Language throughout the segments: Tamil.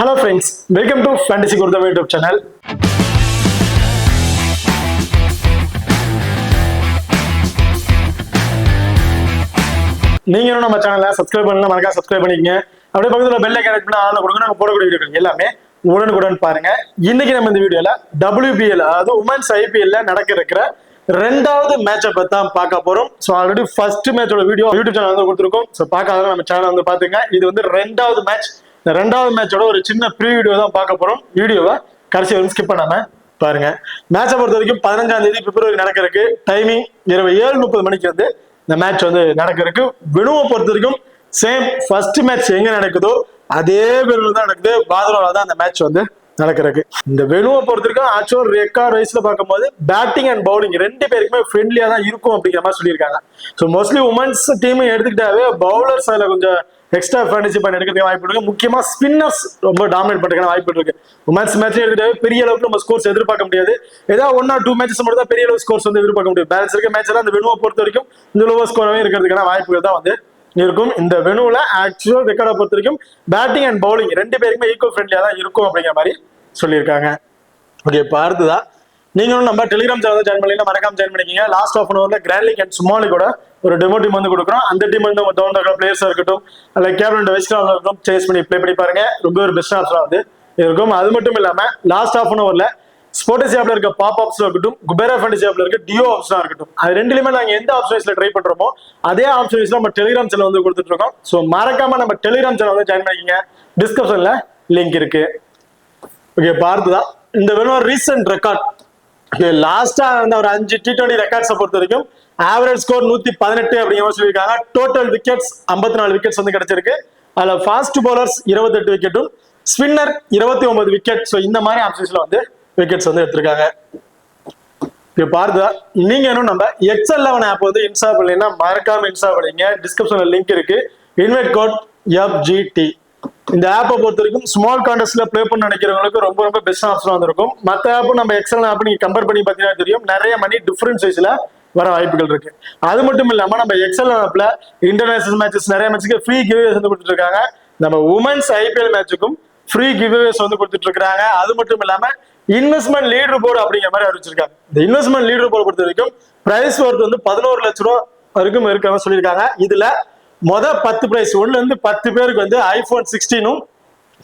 Hello friends, welcome to Fantasy Gurudam YouTube channel. நீங்க நம்ம சேனலை சப்ஸ்கிரைப் பண்ணலாம், மறக்காம சப்ஸ்கிரைப் பண்ணிக்கங்க. அப்படியே பக்கத்துல பெல் ஐகான் கிளிக் பண்ணா ஆல்ல கொடுங்க. நாங்க போடக்கூடிய வீடியோக்கள் எல்லாமே உடனுக்குடன் பாருங்க. இன்னைக்கு நம்ம இந்த வீடியோல WBL அதாவது உமன்ஸ் IPL ல நடக்க இருக்கிற ரெண்டாவது மேட்சை பத்தி தான் பார்க்க போறோம். ஸோ ஆல்ரெடி ஃபர்ஸ்ட் மேட்சோட வீடியோ யூடியூப் சேனல் வந்து கொடுத்துருக்கோம். ஸோ பார்க்காத நம்ம சேனல் வந்து பாத்துங்க. இது வந்து ரெண்டாவது மேட்ச். இந்த ரெண்டாவது மேட்சோட ஒரு சின்ன ப்ரீ வீடியோ தான் பார்க்க போறோம். வீடியோவை கடைசி வரைக்கும் ஸ்கிப் பண்ணாம பாருங்க. மேட்சை பொறுத்த வரைக்கும் 15ஆம் தேதி பிப்ரவரி நடக்க இருக்கு. டைமிங் இரவு 7:30 மணிக்கு வந்து இந்த மேட்ச் வந்து நடக்க இருக்கு. வெனுவை பொறுத்த வரைக்கும் சேம் ஃபர்ஸ்ட் மேட்ச் எங்க நடக்குதோ அதே வெனுவில் தான் நடக்குது. பாத்ரோல தான் அந்த மேட்ச் வந்து நடக்கிறதுக்கு. இந்த வெனுவை பொறுத்த வரைக்கும் ஆக்சுவல் ரெக்கார்ட் வைஸ்ல பார்க்கும்போது பேட்டிங் அண்ட் பவுலிங் ரெண்டு பேருக்குமே ஃப்ரெண்ட்லியா தான் இருக்கும் அப்படிங்கிற மாதிரி சொல்லியிருக்காங்க. ஸோ மோஸ்ட்லி உமன்ஸ் டீம் எடுத்துக்கிட்டாவே பவுலர்ஸ் அதில் கொஞ்சம் எக்ஸ்ட்ரா ஃபேண்டசி பண்ணி எடுக்கிறதுக்கு வாய்ப்பு இருக்கு. முக்கியமா ஸ்பின்னர்ஸ் ரொம்ப டாமினேட் பண்றதுக்கான வாய்ப்பு இருக்கு. உமன்ஸ் மேட்ச் எடுத்துட்டு பெரிய அளவுக்கு நம்ம ஸ்கோர்ஸ் எதிர்பார்க்க முடியாது. ஏதாவது 1 or 2 மேட்சஸ் மட்டும் தான் பெரிய அளவு ஸ்கோர்ஸ் வந்து எதிர்பார்க்க முடியும். பேலன்ஸ் இருக்க மேட்ச் எல்லாம் இந்த வெனுவை பொறுத்த வரைக்கும் இந்த லோவர் ஸ்கோராகவே இருக்கிறதுக்கான வாய்ப்புகள் தான் வந்து இருக்கும். இந்த வெனுவில் ஆக்சுவல் ரெக்கார்டை பொறுத்த வரைக்கும் பேட்டிங் அண்ட் பவுலிங் ரெண்டு பேருக்குமே ஈக்குவல் ஃப்ரெண்ட்லியா தான் இருக்கும் அப்படிங்கிற மாதிரி சொல்லியிருக்காங்க. ஓகே, இப்போ அடுத்ததா நீங்களும் நம்ம டெலிகிராம் சேனல் ஜாயின் பண்ணீங்கன்னா மறக்காம ஜாயின் பண்ணிக்கிங்க. லாஸ்ட் ஆஃப் அன் ஹவர்ல கிராண்ட் லீக் அண்ட் ஸ்மால் லீக்கோட ஒரு டெமோ டீம் வந்து கொடுக்குறோம். அந்த டீம் வந்து நம்ம டவுன் இருக்கிற பிளேயர்ஸா இருக்கட்டும், அல்ல கேப்டன் வைஸ்கிராம்ல இருக்கட்டும், சேஸ் பண்ணி ப்ளே பண்ணி பாருங்க. ரொம்ப ஒரு பெஸ்ட் ஆப்ஷனா வந்து இருக்கும். அது மட்டும் இல்லாம லாஸ்ட் ஆஃப் அன் ஹவர்ல ஸ்போர்ட்ஸ் ஆப்ல இருக்க பாப் ஆப்ஸ்ல இருக்கட்டும், குபேரா ஃபேண்டசி ஆப்ல இருக்க டியோ ஆப்ஷனா இருக்கட்டும், அது ரெண்டுலயுமே நாங்க எந்த ஆப்ஷன்ஸ்ல ட்ரை பண்றோமோ அதே ஆப்ஷன்ஸ்ல நம்ம டெலிகிராம் சேனல் வந்து கொடுத்துட்டு இருக்கோம். ஸோ மறக்காம நம்ம டெலிகிராம் சேனல் வந்து ஜாயின் பண்ணிக்கிங்க. டிஸ்கிரிப்ஷன்ல லிங்க் இருக்கு. ஓகே, பார்த்ததா இந்த வெறும் ரீசன்ட் ரெக்கார்ட் லாஸ்டா வந்து ஒரு 5 T20 ரெக்கார்ட்ஸை பொறுத்த வரைக்கும் ஆவரேஜ் ஸ்கோர் 118 அப்படிங்கிற மாதிரி சொல்லியிருக்காங்க. டோட்டல் விக்கெட்ஸ் 54 விக்கெட்ஸ் வந்து கிடைச்சிருக்கு. அதுல ஃபாஸ்ட் பவுலர்ஸ் 28 விக்கெட்டும், ஸ்பின்னர் 29 விக்கெட். ஸோ இந்த மாதிரி ஆப்ஷன்ஸ்ல வந்து விக்கெட்ஸ் வந்து எடுத்திருக்காங்க. இப்போ பார்த்தா நீங்க இன்னும் நம்ம XL11 ஆப் வந்து இன்ஸ்டால் பண்ணீங்கன்னா மறக்காம இன்ஸ்டால் பண்ணீங்க. டிஸ்கிரிப்ஷன்ல லிங்க் இருக்கு. Invite code FGT. இந்த ஆப்பை பொறுத்த வரைக்கும் ஸ்மால் கான்டெஸ்ட்ல ப்ளே பண்ண நினைக்கிறவங்களுக்கு ரொம்ப ரொம்ப பெஸ்ட் ஆப்ஷன் வந்திருக்கும். மற்ற ஆப்பும் நம்ம எக்ஸல் ஆப் நீங்க கம்பேர் பண்ணி பார்த்தீங்கன்னா தெரியும், நிறைய மணி டிஃபரன்ஸ் சைஸ்ல வர வாய்ப்புகள் இருக்கு. அது மட்டும் இல்லாம நம்ம எக்ஸல் ஆப்ல இன்டர்நேஷனல் மேட்சஸ் நிறைய மேட்சுக்கு ஃப்ரீ கிவ்வேஸ் வந்து கொடுத்துட்டு இருக்காங்க. நம்ம உமன்ஸ் IPL மேட்சுக்கும் ஃப்ரீ கிவ்வேஸ் வந்து கொடுத்துட்டு இருக்காங்க. அது மட்டும் இல்லாம இன்வெஸ்ட்மெண்ட் லீடர் போர்டு அப்படிங்கிற மாதிரி அறிவிச்சிருக்காங்க. இந்த இன்வெஸ்ட்மெண்ட் லீடர் போர்டு பொறுத்த வரைக்கும் பிரைஸ் ஒர்த் வந்து 11 லட்சம் ரூபாய் வரைக்கும் இருக்காங்க சொல்லியிருக்காங்க. இதுல 10 பிரைஸ் 1ல இருந்து 10 பேருக்கு வந்து iPhone 16ம்,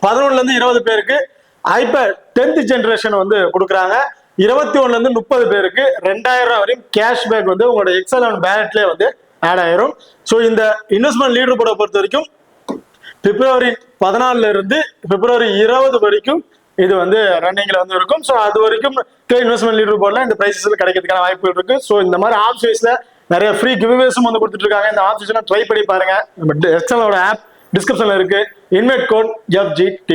11ல இருந்து 20 பேருக்கு iPad 10th ஜெனரேஷன் வந்து கொடுக்குறாங்க. 21ல இருந்து 30 பேருக்கு 2000 ரூபாய் வரையும் கேஷ்பேக் வந்து உங்களோட XL11 பேலட்லேயே வந்து ஆட் ஆயிரும். ஸோ இந்த இன்வெஸ்ட்மெண்ட் லீடர் போர்டை பொறுத்த வரைக்கும் பிப்ரவரி 14ல இருந்து பிப்ரவரி 20 வரைக்கும் இது வந்து ரன்னிங்ல வந்து இருக்கும். ஸோ அது வரைக்கும் இன்வெஸ்ட்மெண்ட் லீடர் போர்டில் இந்த பிரைசஸ் கிடைக்கிறதுக்கான வாய்ப்புகள் இருக்கு. ஸோ இந்த மாதிரி ஆப்ஷன்ஸ்ல நிறைய ஃப்ரீ கிவ்வேஸும் வந்து கொடுத்துட்டு இருக்காங்க. இந்த ஆப்ஷன் ட்ரை பண்ணி பாருங்க. நம்ம எக்ஸலோட ஆப் டிஸ்கிரிப்ஷன்ல இருக்கு. Invite code FGT.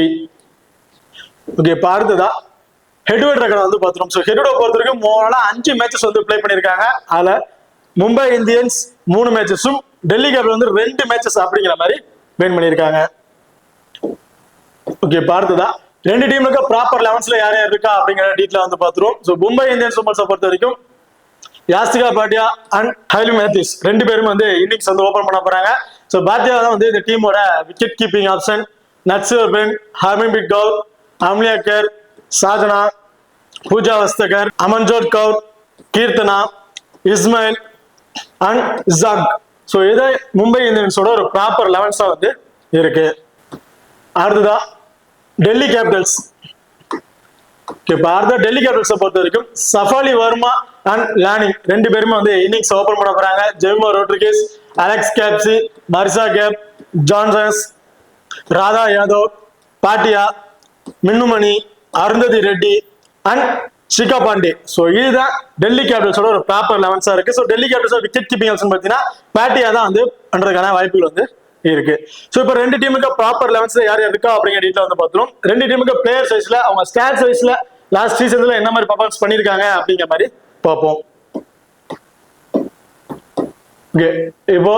ஓகே, இப்போ அடுத்ததா ஹெட்வெட் ரெக்கார்ட் வந்து பார்த்துரும். ஸோ ஹெட்வெட் பொறுத்த வரைக்கும் 5 மேட்சஸ் வந்து ப்ளே பண்ணியிருக்காங்க. அதுல மும்பை இந்தியன்ஸ் 3 மேட்சஸும், டெல்லி கேபிட்டல் வந்து 2 மேட்சஸ் அப்படிங்கிற மாதிரி வின் பண்ணியிருக்காங்க. ஓகே, இப்போ அடுத்ததா ரெண்டு டீமுக்கு ப்ராப்பர் 11ஸ்ல யார் யார் இருக்கா அப்படிங்கிற டீட்டெயில் வந்து பார்த்துருவோம். ஸோ மும்பை இந்தியன்ஸ் பொறுத்த வரைக்கும் யாஸ்திகா பாட்டியா அண்ட் ஹைலி மேத்யூஸ் ரெண்டு பேரும் வந்து இன்னிங்ஸ் வந்து ஓபன் பண்ண போறாங்க. ஸோ பாட்டியா தான் வந்து இந்த டீமோட விக்கெட் கீப்பிங் ஆப்ஷன். நட்சர் பென், Harmanpreet Kaur, Amelia Kerr, Sajana, Pooja Vastrakar, Amanjot Kaur, Keerthana, Ismail and ஜக். ஸோ இது மும்பை இந்தியன்ஸோட ஒரு ப்ராப்பர் 11ஸ்ஸா வந்து இருக்கு. அடுத்ததா டெல்லி கேபிட்டல்ஸ். டெல்லி கேபிட்டல்ஸை பொறுத்த வரைக்கும் சஃபாலி வர்மா அண்ட் லானிங் ரெண்டு பேருமே வந்து இன்னிங்ஸ் ஓபன் பண்ண போறாங்க. Jaima Rodrigues, Alex கேப்சி, Marisa gap, Johnson's, Radha Yadav, Bhatia, Minnumani, Arundhati Reddy and Shikha Pandey. So இதுதான் டெல்லி கேபிட்டல்ஸோட ஒரு ப்ராப்பர் 11ஸ்ஸா இருக்கு. So Delhi கேபிட்டல்ஸோட wicket keeping option பார்த்தீங்கன்னா பாட்டியா தான் வந்து பண்றதுக்கான வாய்ப்புகள் வந்து இருக்கு. ஸோ இப்போ ரெண்டு டீமுக்கு ப்ராப்பர் 11ஸ்ல யார் யார் இருக்கா அப்படிங்கிற டீட்டெயில் வந்து பார்த்துரும். ரெண்டு டீமுக்கு பிளேயர் சைஸ்ல அவங்க ஸ்டாட்ஸ் வைஸ்ல லாஸ்ட் சீசன்ல என்ன மாதிரி பர்ஃபார்மன்ஸ் பண்ணிருக்காங்க அப்படிங்கிற மாதிரி பார்ப்போம். ஓகே, இப்போ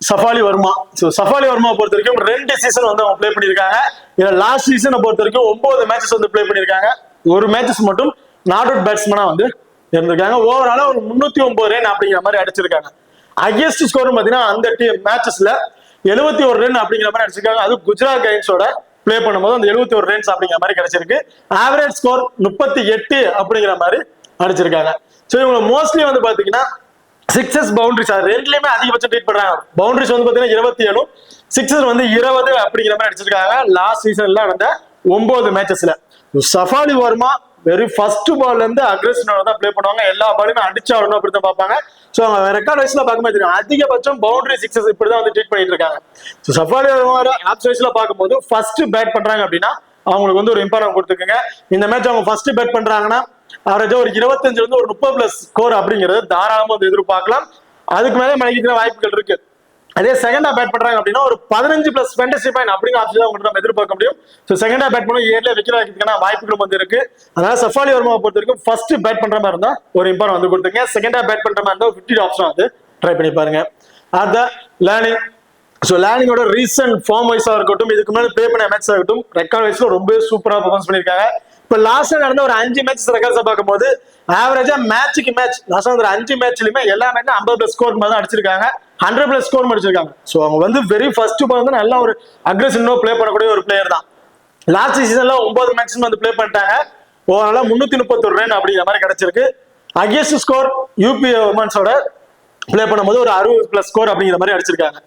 சஃபாலி வர்மா. ஸோ சஃபாலி வர்மா பொறுத்த வரைக்கும் 2 சீசன் வந்து அவங்க ப்ளே பண்ணியிருக்காங்க. இதுல லாஸ்ட் சீசனை பொறுத்த வரைக்கும் 9 மேட்சஸ் வந்து ப்ளே பண்ணியிருக்காங்க. ஒரு மேட்சஸ் மட்டும் நாட் அவுட் பேட்ஸ்மேனா வந்து இருந்திருக்காங்க. ஓவராலா ஒரு 309 ரன் அப்படிங்கிற மாதிரி அடிச்சிருக்காங்க. ஹையஸ்ட் ஸ்கோர் பார்த்தீங்கன்னா அந்த மேட்சஸ்ல 71 ரன் அப்படிங்கிற மாதிரி அடிச்சிருக்காங்க. அது குஜராத் டைன்ஸோட பிளே பண்ணும்போது அந்த 71 ரன்ஸ் அப்படிங்கிற மாதிரி கிடைச்சிருக்கு. ஆவரேஜ் ஸ்கோர் 38 அப்படிங்கிற மாதிரி அடிச்சிருக்காங்க. ஸோ இவங்க மோஸ்ட்லி வந்து பாத்தீங்கன்னா சிக்ஸஸ் பவுண்டரிஸ் ரெண்டுலயுமே அதிகபட்சம் ட்ரீட் பண்றாங்க. பவுண்டரிஸ் வந்து பாத்தீங்கன்னா 27, சிக்ஸஸ் வந்து 20 அப்படிங்கிற மாதிரி அடிச்சிருக்காங்க லாஸ்ட் சீசன்ல நடந்த 9 மேட்சஸ்ல. சஃபாலி வர்மா வெரி ஃபர்ஸ்ட் பால்ல இருந்து அக்ரெசிவா தான் பிளே பண்ணுவாங்க. எல்லா பாலுமே அடிச்சா வரணும் அப்படி தான் பார்ப்பாங்க. ஸோ அவங்க ரெக்கார்ட் வைஸ்ல பார்க்கும்போது தெரியும் அதிகபட்சம் பவுண்டரி சிக்ஸஸ் இப்படிதான் வந்து ட்ரீட் பண்ணிட்டு இருக்காங்க. ஸோ சஃபாலி வர்மா ஆப்ஸ் வைஸ்ல பார்க்கும்போது ஃபர்ஸ்ட் பேட் பண்றாங்க அப்படின்னா அவங்களுக்கு வந்து ஒரு இம்பார்ட்டன்ட் கொடுத்துருக்குங்க. இந்த மேட்ச் அவங்க ஃபர்ஸ்ட் பேட் பண்றாங்கன்னா அவரேஜா ஒரு 25 இருந்து ஒரு 30+ ஸ்கோர் அப்படிங்கிறது தாராளமா வந்து எதிர்பார்க்கலாம். அதுக்கு மேலே மணிக்கிற வாய்ப்புகள் இருக்கு. அதே செகண்டா பேட் பண்றாங்க அப்படின்னா ஒரு 15+ ஃபேண்டசி பாயிண்ட் அப்படிங்கிற ஆப்ஷன் அவங்க நம்ம எதிர்பார்க்க முடியும். ஸோ செகண்டா பேட் பண்ண ஏர்ல வைக்கிற வைக்கிறதுக்கான வாய்ப்புகள் வந்து இருக்கு. அதனால சஃபாலி வர்மாவை பொறுத்த வரைக்கும் ஃபர்ஸ்ட் பேட் பண்ற மாதிரி இருந்தா ஒரு இம்பார்ட் வந்து கொடுத்துருங்க. செகண்டா பேட் பண்ற மாதிரி இருந்தா 50 ஆப்ஷன் வந்து ட்ரை பண்ணி பாருங்க. அதான் லேர்னிங். ஸோ லேர்னிங்கோட ரீசன்ட் ஃபார்ம் வைஸா இருக்கட்டும், இதுக்கு முன்னாடி பிளே பண்ண மேட்சா இருக்கட்டும், ரெக்கார்ட் வைஸ்ல ரொம்ப சூப்பரா பெர்ஃபார்மன்ஸ் பண்ணிருக்காங்க. இப்ப லாஸ்ட் நடந்த ஒரு 5 மேட்சஸ் ரெக்கார்ட்ஸ் பார்க்கும்போது ஆவரேஜா மேட்சுக்கு மேட்ச் லாஸ்ட் ஒரு 5 மேட்ச்லயுமே எல்லா மேட்சும் 50+ ஸ்கோர் மாதிரி தான் அடிச்சிருக்காங்க. 100+ ஸ்கோர் அடிச்சிருக்காங்க. ஸோ அவங்க வந்து வெரி ஃபர்ஸ்ட் பால் வந்து நல்ல ஒரு அக்ரெசிவா பிளே பண்ணக்கூடிய ஒரு பிளேயர் தான். லாஸ்ட் சீசன்ல 9 மேட்ச் வந்து பிளே பண்ணிட்டாங்க. ஓவராலா 331 ரன் அப்படிங்கிற மாதிரி கிடைச்சிருக்கு. ஹையஸ்ட் ஸ்கோர் யூபி உமன்ஸோட பிளே பண்ணும்போது ஒரு 60+ ஸ்கோர் அப்படிங்கிற மாதிரி அடிச்சிருக்காங்க.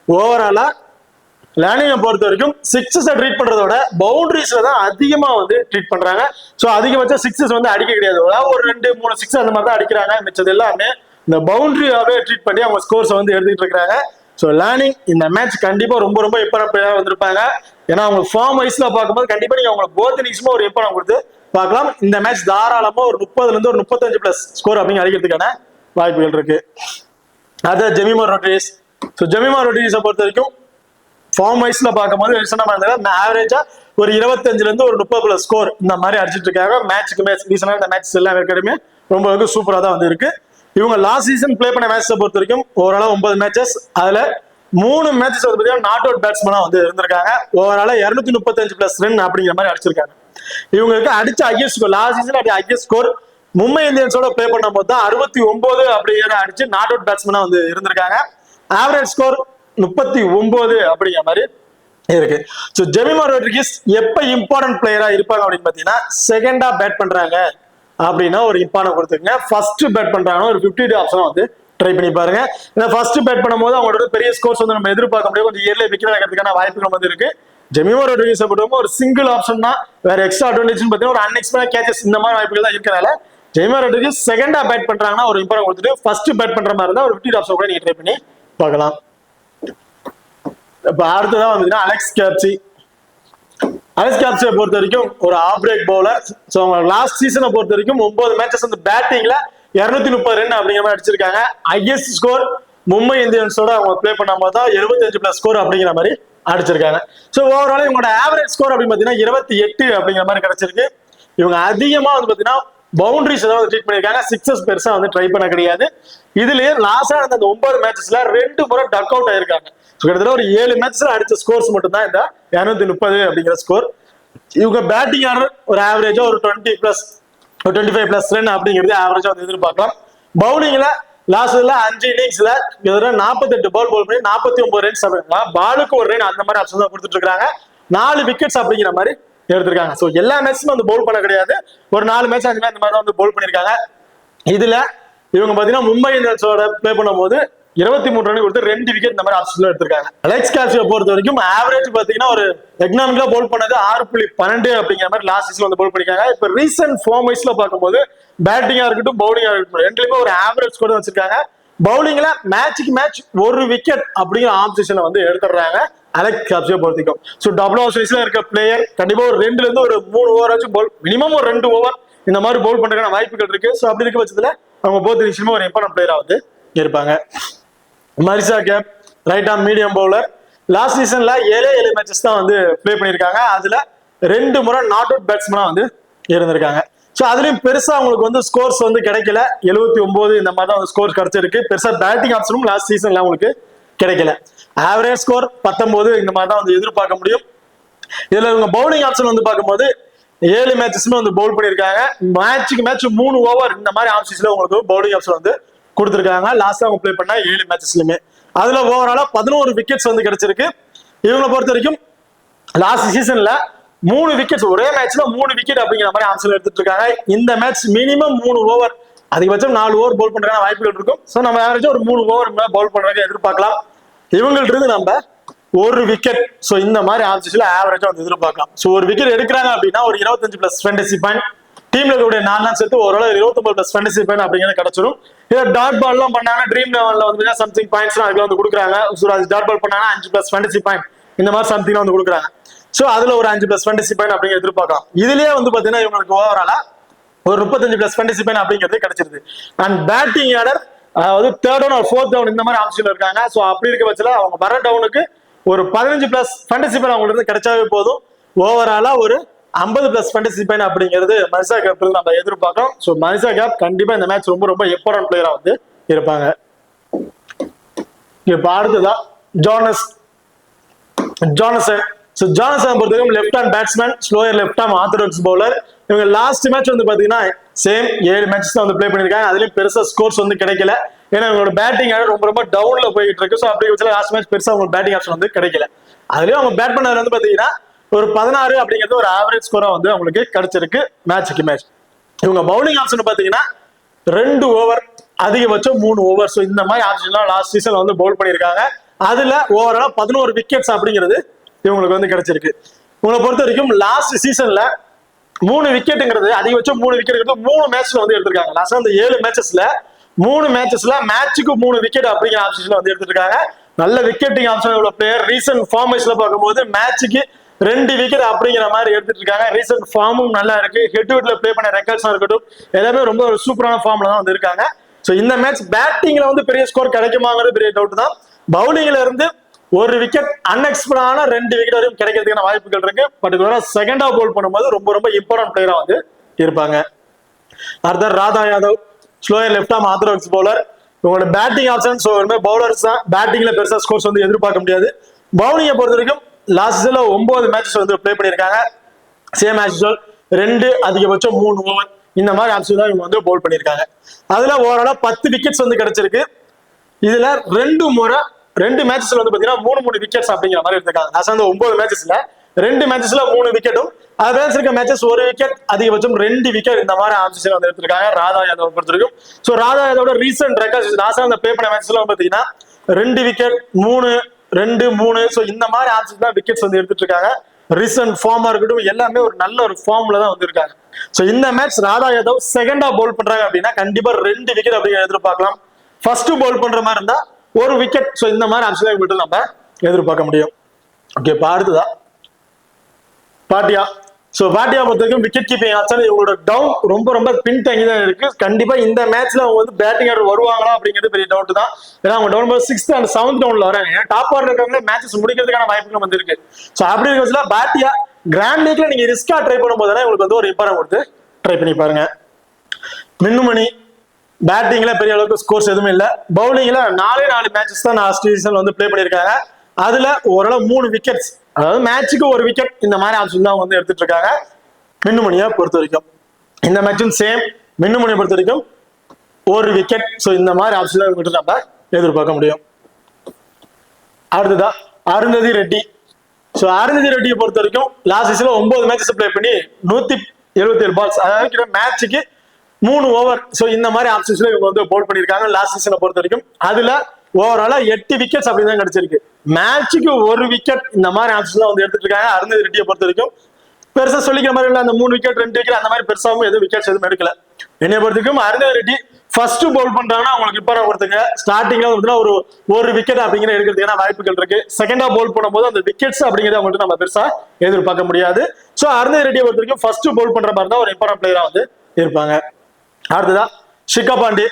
ஓவராலா லேர்னிங்கை பொறுத்த வரைக்கும் சிக்ஸஸ் ட்ரீட் பண்றதோட பவுண்டரிஸ்ல தான் அதிகமா வந்து ட்ரீட் பண்றாங்க. ஸோ அதிகபட்சம் சிக்ஸஸ் வந்து அடிக்க கிடையாது. ஒரு 2-3 சிக்ஸ் அந்த மாதிரி தான் அடிக்கிறாங்க. மிச்சது எல்லாமே இந்த பவுண்டரியாவே ட்ரீட் பண்ணி அவங்க ஸ்கோர்ஸ் வந்து எடுத்துக்கிட்டு இருக்காங்க. ஸோ லேர்னிங் இந்த மேட்ச் கண்டிப்பா ரொம்ப ரொம்ப இம்பார்ட்டன்ட் பிளேயரா வந்திருப்பாங்க. ஏன்னா அவங்க ஃபார்ம் வைஸ்ல பார்க்கும்போது கண்டிப்பா நீங்க அவங்க போத் இன்னிங்ஸுமே ஒரு இம்பார்ட்டன்ட் கொடுத்து பார்க்கலாம். இந்த மேட்ச் தாராளமா ஒரு 30ல இருந்து ஒரு 35+ ஸ்கோர் அப்படின்னு அடிக்கிறதுக்கான வாய்ப்புகள் இருக்கு. அதான் ஜெமிமா ரொட்ரிகஸ். ஸோ ஜெமிமா ரொட்ரிகஸை பொறுத்த வரைக்கும் ஃபார்ம் வைஸ்ல பார்க்கும்போது ஆவரேஜா ஒரு 25ல இருந்து ஒரு 30+ ஸ்கோர் இந்த மாதிரி அடிச்சிட்டு இருக்காங்க. மேட்சுக்கு மேட்ச் ரீசனா இந்த மேட்ச் எல்லாம் ரெக்கார்டுமே ரொம்ப சூப்பரா தான் வந்து இருக்கு. இவங்க லாஸ்ட் சீசன் பிளே பண்ண மேட்சை பொறுத்த வரைக்கும் ஓவராலா 9 மேட்சஸ், அதுல 3 மேட்சஸ் வந்து பார்த்தீங்கன்னா நாட் அவுட் பேட்ஸ்மேனா வந்து இருந்திருக்காங்க. ஓவராலா 235+ ரன் அப்படிங்கிற மாதிரி அடிச்சிருக்காங்க. இவங்களுக்கு அடிச்ச highest score last season highest score Mumbai இந்தியன்ஸோட பிளே பண்ணும் போது தான் 69 அப்படிங்கிற அடிச்சு நாட் அவுட் பேட்ஸ்மேனா வந்து இருந்திருக்காங்க. ஆவரேஜ் ஸ்கோர் 39 அப்படிங்கிற மாதிரி இருக்கு. ஸோ ஜெமிமா ரொட்ரிகஸ் எப்ப இம்பார்ட்டன்ட் பிளேயரா இருப்பாங்க அப்படின்னு பாத்தீங்கன்னா செகண்டா பேட் பண்றாங்க அப்படின்னா ஒரு இம்பார்ட்டன்ட் கொடுத்துருங்க. ஃபர்ஸ்ட் பேட் பண்றாங்கன்னா ஒரு 50 ஆப்ஷன் வந்து ட்ரை பண்ணி பாருங்க. ஏன்னா ஃபர்ஸ்ட் பேட் பண்ணும்போது அவங்களோட பெரிய ஸ்கோர்ஸ் வந்து நம்ம எதிர்பார்க்க முடியும். கொஞ்சம் இயர்ல விக்கெட் ஆகிறதுக்கான வாய்ப்புகள் வந்து இருக்கு. ஜெமிமா ரொட்ரிகஸ் பொறுத்தவரைக்கும் ஒரு சிங்கிள் ஆப்ஷன் தான். வேற எக்ஸ்ட்ரா அட்வான்டேஜ் பார்த்தீங்கன்னா ஒரு அன்எக்ஸ்பெக்டட் கேச்சஸ் இந்த மாதிரி வாய்ப்புகள் தான் இருக்கிறனால ஜெமிமா ரொட்ரிகஸ் செகண்டா பேட் பண்றாங்கன்னா ஒரு இம்பார்ட்டன்ட் கொடுத்துட்டு ஃபர்ஸ்ட் பேட் பண்ற மாதிரி இருந்தா ஒரு 50 ஆப்ஷன் கூட நீங்க ட்ரை பண்ணி பார்க்கலாம். இப்ப அடுத்ததான் வந்து அலெக்ஸ் கேப்சி. அலெக்ஸ் கேப்சியை பொறுத்த வரைக்கும் ஒரு ஆஃப் பிரேக் பவுலர். ஸோ அவங்க லாஸ்ட் சீசனை பொறுத்த வரைக்கும் 9 மேட்சஸ் வந்து பேட்டிங்ல 230 ரன் அப்படிங்கிற மாதிரி அடிச்சிருக்காங்க. ஹையஸ்ட் ஸ்கோர் மும்பை இந்தியன்ஸோட அவங்க பிளே பண்ணும்போது தான் 75+ ஸ்கோர் அப்படிங்கிற மாதிரி அடிச்சிருக்காங்க. ஸோ ஓவரால் இவங்களோட ஆவரேஜ் ஸ்கோர் அப்படின்னு பார்த்தீங்கன்னா 28 அப்படிங்கிற மாதிரி கிடைச்சிருக்கு. இவங்க அதிகமா வந்து பார்த்தீங்கன்னா பவுண்டரிஸ் ஏதாவது ட்ரீட் பண்ணிருக்காங்க. சிக்ஸஸ் பெருசா வந்து ட்ரை பண்ண கிடையாது. இதுலயே லாஸ்டா அந்த 9 மேட்சஸ்ல 2 முறை டக் அவுட் ஆயிருக்காங்க. கிட்டத்தட்ட ஒரு 7 மேட்ச்ல அடிச்ச ஸ்கோர்ஸ் மட்டும் தான் இந்த 230 அப்படிங்கிற ஸ்கோர். இவங்க பேட்டிங் ஆர்டர் ஒரு ஆவரேஜா ஒரு 25+ ரன் அப்படிங்கிறது ஆவரேஜா வந்து எதிர்பார்க்கலாம். பவுலிங்ல லாஸ்ட்ல 5 இன்னிங்ஸ்ல 48 பால் போல் பண்ணி 49 ரன்ஸ் அப்படின்னா பாலுக்கு ஒரு ரன் அந்த மாதிரி ஆப்ஷன் தான் கொடுத்துட்டு இருக்காங்க. 4 விக்கெட்ஸ் அப்படிங்கிற மாதிரி எடுத்திருக்காங்க. ஸோ எல்லா மேட்சுமே வந்து பவுல் பண்ண கிடையாது. ஒரு 4 மேட்ச் 5 மேட்ச் இந்த மாதிரி தான் வந்து பவுல் பண்ணிருக்காங்க. இதுல இவங்க பாத்தீங்கன்னா மும்பை இந்தியன்ஸோட பிளே பண்ணும்போது 23 ரன் கொடுத்து 2 விக்கெட் இந்த மாதிரி ஆப்ஷன்ல எடுத்திருக்காங்க. அலெக்ஸ் கேப்சியை பொறுத்த வரைக்கும் ஆவரேஜ் பாத்தீங்கன்னா ஒரு எக்கனாமிக்கா பவுல் பண்ணது 6.12 அப்படிங்கிற மாதிரி லாஸ்ட் சீசன்ல வந்து பவுல் பண்ணிருக்காங்க. இப்ப ரீசன்ட் ஃபார்ம் வைஸ்ல பார்க்கும்போது பேட்டிங்கா இருக்கட்டும் பவுலிங்கா இருக்கட்டும் ரெண்டுலயுமே ஒரு ஆவரேஜ் ஸ்கோர் வச்சிருக்காங்க. பவுலிங்ல மேட்சுக்கு மேட்ச் 1 விக்கெட் அப்படிங்கிற ஆப்ஷன்ல வந்து எடுத்துடுறாங்க அலெக்ஸ் கேப்சியை பொறுத்திக்கும். ஸோ டபுள் ஹவுஸ் வைஸ்ல இருக்க பிளேயர் கண்டிப்பா ஒரு 2ல இருந்து ஒரு 3 ஓவர் ஆச்சும் பவுல் மினிமம் ஒரு 2 ஓவர் இந்த மாதிரி பவுல் பண்றதுக்கான வாய்ப்புகள் இருக்கு. ஸோ அப்படி இருக்க பட்சத்துல அவங்க போத் நிச்சயமா ஒரு இம்பார்ட்டன்ட் பிளேயரா வந்து இருப்பாங்க. Marizanne Kapp right arm medium bowler. Last சீசன்ல 7 மேட்சஸ் தான் வந்து பிளே பண்ணிருக்காங்க. அதுல 2 முறை நாட் அவுட் பேட்ஸ்மேனா வந்து இருந்திருக்காங்க. ஸோ அதுலயும் பெருசா அவங்களுக்கு வந்து ஸ்கோர்ஸ் வந்து கிடைக்கல. 79 இந்த மாதிரி தான் ஸ்கோர் கிடைச்சிருக்கு. பெருசா பேட்டிங் ஆப்ஷனும் லாஸ்ட் சீசன்ல அவங்களுக்கு கிடைக்கல. ஆவரேஜ் ஸ்கோர் 19 இந்த மாதிரி தான் வந்து எதிர்பார்க்க முடியும். இதுல இவங்க பவுலிங் ஆப்ஷன் வந்து பார்க்கும்போது 7 மேட்சஸ்மே வந்து பவுல் பண்ணிருக்காங்க. மேட்சுக்கு மேட்ச் 3 ஓவர் இந்த மாதிரி ஆப்ஷன்ஸ்ல உங்களுக்கு பவுலிங் ஆப்ஷன் வந்து கொடுத்துருக்காங்க. லாஸ்ட் அவங்க பிளே பண்ண 7 மேட்சஸ்லயுமே அதுல ஓவராலா 11 விக்கெட்ஸ் வந்து கிடைச்சிருக்கு. இவங்களை பொறுத்த வரைக்கும் லாஸ்ட் சீசன்ல 3 விக்கெட்ஸ் ஒரே மேட்ச்ல 3 விக்கெட் அப்படிங்கிற மாதிரி ஆப்ஷன் எடுத்துட்டு இருக்காங்க. இந்த மேட்ச் மினிமம் 3 ஓவர், அதிகபட்சம் 4 ஓவர் பவுல் பண்றதுக்கான வாய்ப்புகள் இருக்கும். ஸோ நம்ம ஆவரேஜா ஒரு 3 ஓவர் பவுல் பண்றதுக்கு எதிர்பார்க்கலாம். இவங்கள்ட்ட இருந்து நம்ம ஒரு விக்கெட், ஸோ இந்த மாதிரி ஆப்ஷன்ஸ்ல ஆவரேஜா வந்து எதிர்பார்க்கலாம். ஸோ ஒரு விக்கெட் எடுக்கிறாங்க அப்படின்னா ஒரு 25+ ஃபேண்டசி பாயிண்ட், டீம்ல இருக்கக்கூடிய 4 சேர்த்து ஓரளவு 29+ ஃபேண்டசி பாயிண்ட் அப்படிங்கிறது கிடைச்சிடும். இதை டாட் பால் எல்லாம் பண்ணாங்கன்னா ட்ரீம் லெவல்ல வந்து சம்திங் பாயிண்ட்ஸ் அதுல வந்து கொடுக்குறாங்க. டாட் பால் பண்ணாங்கன்னா 5+ ஃபேண்டசி பாயிண்ட் இந்த மாதிரி சம்திங் வந்து கொடுக்குறாங்க. சோ அதுல ஒரு 5+ ஃபேண்டசி பாயிண்ட் அப்படிங்கிறது எதிர்பார்க்கலாம். இதுலயே வந்து பாத்தீங்கன்னா இவங்களுக்கு ஓவராலா ஒரு 35+ ஃபேண்டசி பாயிண்ட் அப்படிங்கிறது கிடைச்சிருது. அண்ட் பேட்டிங் ஆர்டர் அதாவது 3rd டவுன் ஒரு 4th டவுன் இந்த மாதிரி ஆப்ஷன்ல இருக்காங்க. சோ அப்படி இருக்க பட்சத்துல அவங்க வர டவுனுக்கு ஒரு 15+ ஃபேண்டசி பாயிண்ட் அவங்களுக்கு இருந்து கிடைச்சாவே போதும். ஓவராலா ஒரு 50+ ஃபேண்டசி பாயிண்ட் அப்படிங்கிறது மரிசா கேப்ல நம்ம எதிர்பார்க்கிறோம். சோ மரிசா கேப் கண்டிப்பா இந்த மேட்ச் ரொம்ப ரொம்ப இம்பார்ட்டன்ட் பிளேயரா வந்து இருப்பாங்க. இப்ப அடுத்ததா ஜானசன். ஸோ ஜானசன் பொறுத்தவரைக்கும் left hand batsman, slower left arm orthodox bowler. இவங்க லாஸ்ட் மேட்ச் வந்து பாத்தீங்கன்னா சேம் 7 மேட்சஸ் தான் வந்து பிளே பண்ணிருக்காங்க. அதுலயும் பெருசா ஸ்கோர்ஸ் வந்து கிடைக்கல. ஏன்னா இவங்களோட பேட்டிங் ரொம்ப ரொம்ப டவுன்ல போயிட்டு இருக்கு. ஸோ அப்படி வச்சு லாஸ்ட் மேட்ச் பெருசா அவங்க பேட்டிங் ஆப்ஷன் வந்து கிடைக்கல. அதுலயும் அவங்க பேட் பண்ணது வந்து பாத்தீங்கன்னா ஒரு 16 அப்படிங்கிறது ஒரு ஆவரேஜ் ஸ்கோரா வந்து அவங்களுக்கு கிடைச்சிருக்கு மேட்சுக்கு மேட்ச். இவங்க பவுலிங் ஆப்ஷன் பாத்தீங்கன்னா 2 ஓவர், அதிகபட்சம் 3 ஓவர். ஸோ இந்த மாதிரி ஆப்ஷன்லாம் லாஸ்ட் சீசன்ல வந்து பவுல் பண்ணியிருக்காங்க. அதுல ஓவராலா 11 விக்கெட்ஸ் அப்படிங்கிறது இவங்களுக்கு வந்து கிடைச்சிருக்கு. உங்களை பொறுத்த வரைக்கும் லாஸ்ட் சீசன்ல 3 விக்கெட்டுங்கிறது அதிகபட்சம் 3 விக்கெட் 3 மேட்ச்ல வந்து எடுத்திருக்காங்க. லாஸ்ட் அந்த 7 மேட்சஸ்ல 3 மேட்சஸ்ல மேட்சுக்கு 3 விக்கெட் அப்படிங்கிற ஆப்ஷன்ல வந்து எடுத்திருக்காங்க. நல்ல விக்கெட்டிங் ஆப்ஷன் உள்ள பிளேயர். ரீசன்ட் ஃபார்மேஷன்ல பார்க்கும்போது மேட்சுக்கு 2 விக்கெட் அப்படிங்கிற மாதிரி எடுத்துட்டு இருக்காங்க. ரீசன்ட் ஃபார்மும் நல்லா இருக்கு. ஹெட் டு ஹெட்ல பிளே பண்ண ரெக்கார்ட்ஸா இருக்கட்டும் எல்லாமே ரொம்ப ஒரு சூப்பரான ஃபார்ம்ல தான் வந்து இருக்காங்க. சோ இந்த மேட்ச் பேட்டிங்ல வந்து பெரிய ஸ்கோர் கிடைக்குமாங்கிறது பெரிய டவுட் தான். பவுலிங்ல இருந்து ஒரு விக்கெட் அன்எக்ஸ்பெக்டான 2 விக்கெட் வரைக்கும் கிடைக்கிறதுக்கான வாய்ப்புகள் இருக்கு. பர்டிகுலரா செகண்ட் ஆஃப் பவுல் பண்ணும்போது ரொம்ப ரொம்ப இம்பார்ட்டன்ட் பிளேயரா வந்து இருப்பாங்க. அடுத்த Radha Yadav, slower left arm orthodox bowler. இவங்களோட பேட்டிங் ஆப்ஷன் ஸோ பவுலர்ஸ் தான். பேட்டிங்ல பெருசா ஸ்கோர்ஸ் வந்து எதிர்பார்க்க முடியாது. பவுலிங்கை பொறுத்த வரைக்கும் லாஸ்ட் சீசன்ல 9 மேட்சஸ் வந்து பிளே பண்ணியிருக்காங்க. சேம் ஆஸ் யூசுவல் 2 அதிகபட்சம் 3 ஓவர் இந்த மாதிரி ஆப்ஷன் தான் இவங்க வந்து பவுல் பண்ணியிருக்காங்க. அதுல ஓவராலா 10 விக்கெட்ஸ் வந்து கிடைச்சிருக்கு. இதுல 2 மேட்சஸ்ல வந்து பாத்தீங்கன்னா 3 விக்கெட்ஸ் அப்படிங்கிற மாதிரி எடுத்திருக்காங்க. லாஸ்ட் அந்த 9 மேட்சஸ்ல 2 மேட்சஸ்ல 3 விக்கெட்டும், அது இருக்க மேட்சஸ் 1 விக்கெட், அதிகபட்சம் 2 விக்கெட் இந்த மாதிரி ஆப்ஷன் வந்து எடுத்திருக்காங்க ராதா யாதவ் பொறுத்த வரைக்கும். ஸோ ராதா யாதவோட ரீசெண்ட் ரெக்கார்ட் லாஸ்ட் அந்த பிளே பண்ண மேட்ச்ல பாத்தீங்கன்னா 2 விக்கெட் 3 2 3 ஸோ இந்த மாதிரி ஆப்ஷன் தான் விக்கெட்ஸ் வந்து எடுத்துட்டு இருக்காங்க. ரீசெண்ட் ஃபார்மா இருக்கட்டும் எல்லாமே ஒரு நல்ல ஒரு ஃபார்ம்ல தான் வந்திருக்காங்க. ஸோ இந்த match Radha Yadav second half bowl பண்றாங்க அப்படின்னா கண்டிப்பா 2 விக்கெட் அப்படிங்கிற எதிர்பார்க்கலாம். ஃபர்ஸ்ட் பவுல் பண்ற மாதிரி இருந்தா 1 விக்கெட். ஸோ இந்த மாதிரி ஆப்ஷன் மட்டும் நம்ம எதிர்பார்க்க முடியும். ஓகே, அடுத்ததா பாட்டியா. ஸோ பாட்டியா பொறுத்த வரைக்கும் விக்கெட் கீப்பிங் ஆப்ஷன் இவங்களோட டவுன் ரொம்ப ரொம்ப பின் தங்கி தான் இருக்கு. கண்டிப்பா இந்த மேட்ச்ல அவங்க வந்து பேட்டிங் ஆர்டர் வருவாங்களா அப்படிங்கிறது பெரிய டவுட் தான். ஏன்னா அவங்க டவுன் 6th and 7th டவுன்ல வராங்க. டாப் ஆர்டர் இருக்கிறவங்க மேட்சஸ் முடிக்கிறதுக்கான வாய்ப்புகள் வந்து இருக்கு. ஸோ அப்படி இருக்கிறதுல பாட்டியா கிராண்ட் லீக்ல நீங்க ரிஸ்கா ட்ரை பண்ணும்போது உங்களுக்கு வந்து ஒரு இம்பார்ட்டன் கொடுத்து ட்ரை பண்ணி பாருங்க. மின்னுமணி பேட்டிங்ல பெரிய அளவுக்கு ஸ்கோர்ஸ் எதுவுமே இல்ல. பவுலிங்ல 4 மேட்சஸ் தான் லாஸ்ட் சீசன்ல வந்து பிளே பண்ணிருக்காங்க. அதுல ஓரளவு 3 விக்கெட்ஸ், அதாவது மேட்சுக்கு 1 விக்கெட் இந்த மாதிரி ஆப்ஷன் தான் வந்து எடுத்துட்டு இருக்காங்க. மின்னுமணியை பொறுத்த வரைக்கும் இந்த மேட்சும் சேம். மின்னுமணியை பொறுத்த வரைக்கும் 1 விக்கெட். ஸோ இந்த மாதிரி ஆப்ஷன் நம்ம எதிர்பார்க்க முடியும். அடுத்ததா அருந்ததி ரெட்டி. ஸோ அருந்ததி ரெட்டியை பொறுத்த வரைக்கும் லாஸ்ட் சீசன்ல 9 மேட்சஸ் பிளே பண்ணி 177 பால்ஸ், அதாவது மேட்சுக்கு 3 ஓவர். ஸோ இந்த மாதிரி ஆப்ஷன்ஸ்ல இவங்க வந்து பவுல் பண்ணிருக்காங்க லாஸ்ட் சீசனை பொறுத்த வரைக்கும். அதுல ஓவராலா 8 விக்கெட்ஸ் அப்படின்னு தான் கிடைச்சிருக்கு. மேட்சுக்கு 1 விக்கெட் இந்த மாதிரி ஆப்ஷன் வந்து எடுத்துட்டு இருக்காங்க. அருந்ததி ரெட்டியை பொறுத்த வரைக்கும் பெருசா சொல்லிக்கிற மாதிரி இல்ல. அந்த 3 விக்கெட் 2 விக்கெட் அந்த மாதிரி பெருசாவும் எதுவும் விக்கெட்ஸ் எதுவும் எடுக்கல. என்னை பொறுத்த வரைக்கும் அருந்ததி ரெட்டி ஃபர்ஸ்ட் பவுல் பண்றாங்கன்னா அவங்களுக்கு இப்போ ஒருத்தங்க ஸ்டார்டிங்ல வந்து ஒரு விக்கெட் அப்படிங்கிற எடுக்கிறதுக்கான வாய்ப்புகள் இருக்கு. செகண்ட் ஆஃப் பவுல் பண்ணும்போது அந்த விக்கெட்ஸ் அப்படிங்கிறத அவங்களுக்கு நம்ம பெருசா எதிர்பார்க்க முடியாது. ஸோ அருந்ததி ரெட்டியை பொறுத்த வரைக்கும் ஃபர்ஸ்ட் பவுல் பண்ற மாதிரி தான் ஒரு இம்பார்ட்டன்ட் பிளேயரா வந்து இருப்பாங்க. அடுத்ததா ஷிகா பாண்டே.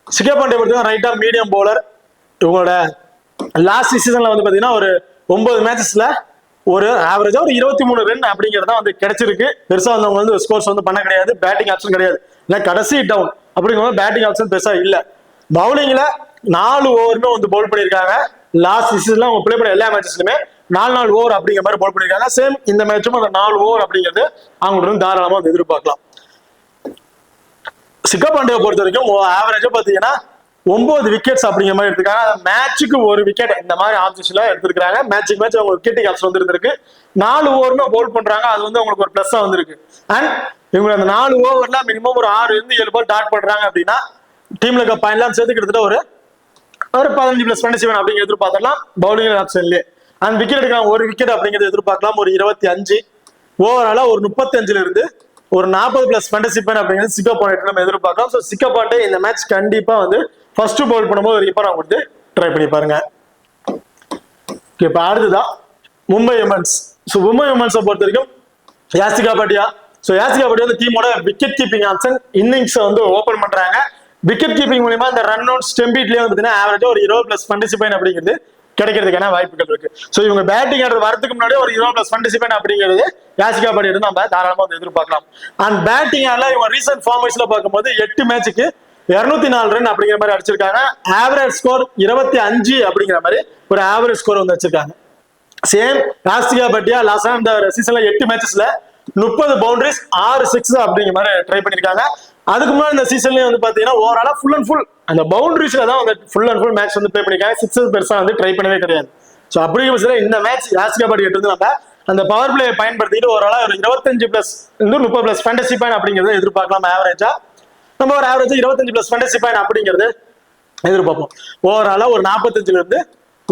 ஷிகா பாண்டே பொறுத்த ரைட் ஆர்ம் மீடியம் பவுலர். இவங்களோட லாஸ்ட் சீசன்ல வந்து பாத்தீங்கன்னா ஒரு 9 மேட்சஸ்ல ஒரு ஆவரேஜா ஒரு 23 ரன் அப்படிங்கறத வந்து கிடைச்சிருக்கு. பெருசா வந்து அவங்க வந்து ஸ்கோர்ஸ் வந்து பண்ண கிடையாது. பேட்டிங் ஆப்ஷன் கிடையாது. இல்ல கடைசி டவுன் அப்படிங்கும்போது பேட்டிங் ஆப்ஷன் பெருசா இல்ல. பவுலிங்ல 4 ஓவருமே வந்து பவுல் பண்ணிருக்காங்க. லாஸ்ட் சீசன்ல அவங்க பிளே பண்ண எல்லா மேட்சஸ்லுமே 4 ஓவர் அப்படிங்கிற மாதிரி பவுல் பண்ணிருக்காங்க. சேம் இந்த மேட்சும் அந்த 4 ஓவர் அப்படிங்கிறது அவங்களுக்கு தாராளமா வந்து எதிர்பார்க்கலாம். ஷிகா பாண்டேவை பொறுத்த வரைக்கும் ஆவரேஜா பாத்தீங்கன்னா 9 விக்கெட்ஸ் அப்படிங்கிற மாதிரி எடுத்திருக்காங்க. மேட்சுக்கு ஒரு விக்கெட் இந்த மாதிரி ஆப்ஷன்ஸ்ல எடுத்திருக்காங்க. மேட்சுக்கு மேட்ச் அவங்க விக்கெட்டிங் ஆப்ஷன் வந்து இருந்திருக்கு. 4 ஓவருமே போல் பண்றாங்க. அது வந்து அவங்களுக்கு ஒரு பிளஸ்ஸா வந்திருக்கு. அண்ட் இவங்க அந்த 4 ஓவர்ல மினிமம் ஒரு 6 இருந்து 7 பால் டாட் பண்றாங்க அப்படின்னா டீம்ல இருக்க பாயிண்ட்லாம் சேர்த்து கிட்டத்தட்ட ஒரு 15 பிளஸ் 27 அப்படிங்கிற எதிர்பார்க்கலாம் பவுலிங் ஆப்ஷன்லயே. அந்த விக்கெட் எடுக்கலாம், ஒரு விக்கெட் அப்படிங்கிறது எதிர்பார்க்கலாம். ஒரு 25 ஓவராலா ஒரு 35ல இருந்து ஒரு 40 பிளஸ் 27 அப்படிங்கிறது சிக்கப் பாயிண்ட் நம்ம எதிர்பார்க்கலாம். ஸோ சிக்கப் பாயிண்ட் இந்த மேட்ச் கண்டிப்பா வந்து ஃபர்ஸ்ட் பவுல் பண்ணும்போது ஒரு இப்போ கொடுத்து ட்ரை பண்ணி பாருங்க. இப்போ அடுத்ததான் மும்பை இந்தியன்ஸ். ஸோ மும்பை இந்தியன்ஸை பொறுத்த வரைக்கும் யாசிகா பாட்டியா. ஸோ யாசிகா பாட்டியா வந்து டீமோட விக்கெட் கீப்பிங் ஆப்ஷன் இன்னிங்ஸை வந்து ஓபன் பண்றாங்க. விக்கெட் கீப்பிங் மூலமா இந்த ரன் அவுட் ஸ்டெம்பீட்லயே வந்து பார்த்தீங்கன்னா ஆவரேஜா ஒரு 20 பிளஸ் 27 அப்படிங்கிறது கிடைக்கிறதுக்கான வாய்ப்புகள் இருக்கு. ஸோ இவங்க பேட்டிங் ஆடுறது வரதுக்கு முன்னாடி ஒரு 20 பிளஸ் 27 அப்படிங்கிறது யாசிகா பாட்டி நம்ம தாராளமா வந்து எதிர்பார்க்கலாம். அண்ட் பேட்டிங் ஆடல இவங்க ரீசென்ட் ஃபார்மேஷன்ல பார்க்கும்போது 8 மேட்சுக்கு 204 ரன் அப்படிங்கிற மாதிரி அடிச்சிருக்காங்க. ஆவரேஜ் ஸ்கோர் 25 அப்படிங்கிற மாதிரி ஒரு ஆவரேஜ் ஸ்கோர் வந்து வச்சிருக்காங்க. சேம் யாசிகா பாட்டியா லாஸ்ட் இந்த சீசன்ல 8 மேட்சஸ்ல 30 பவுண்டரிஸ் 6 சிக்ஸ் அப்படிங்கிற மாதிரி ட்ரை பண்ணிருக்காங்க. அதுக்கு முன்னாடி இந்த சீசன்லயே வந்து பாத்தீங்கன்னா ஓவராலா ஃபுல் அண்ட் ஃபுல் அந்த பவுண்டரிஸ்ல தான் வந்து ஃபுல் அண்ட் ஃபுல் மேட்ச் வந்து ப்ளே பண்ணிருக்காங்க. சிக்ஸஸ் பெருசா வந்து ட்ரை பண்ணவே கிடையாது. ஸோ அப்படிங்கிற பட்சத்தில் இந்த மேட்ச் யாசிகா பாட்டி எடுத்து நம்ம அந்த பவர் பிளே பயன்படுத்திட்டு ஓவராலா ஒரு 25 பிளஸ் 30 பிளஸ் ஃபேண்டசி பாயிண்ட் அப்படிங்கறத எதிர்பார்க்கலாம். ஆவரேஜா நம்ம ஒரு ஆவரேஜா 25 பிளஸ் ஃபேண்டசி பாயிண்ட் அப்படிங்கிறது எதிர்பார்ப்போம். ஓவராலா ஒரு 45ல இருந்து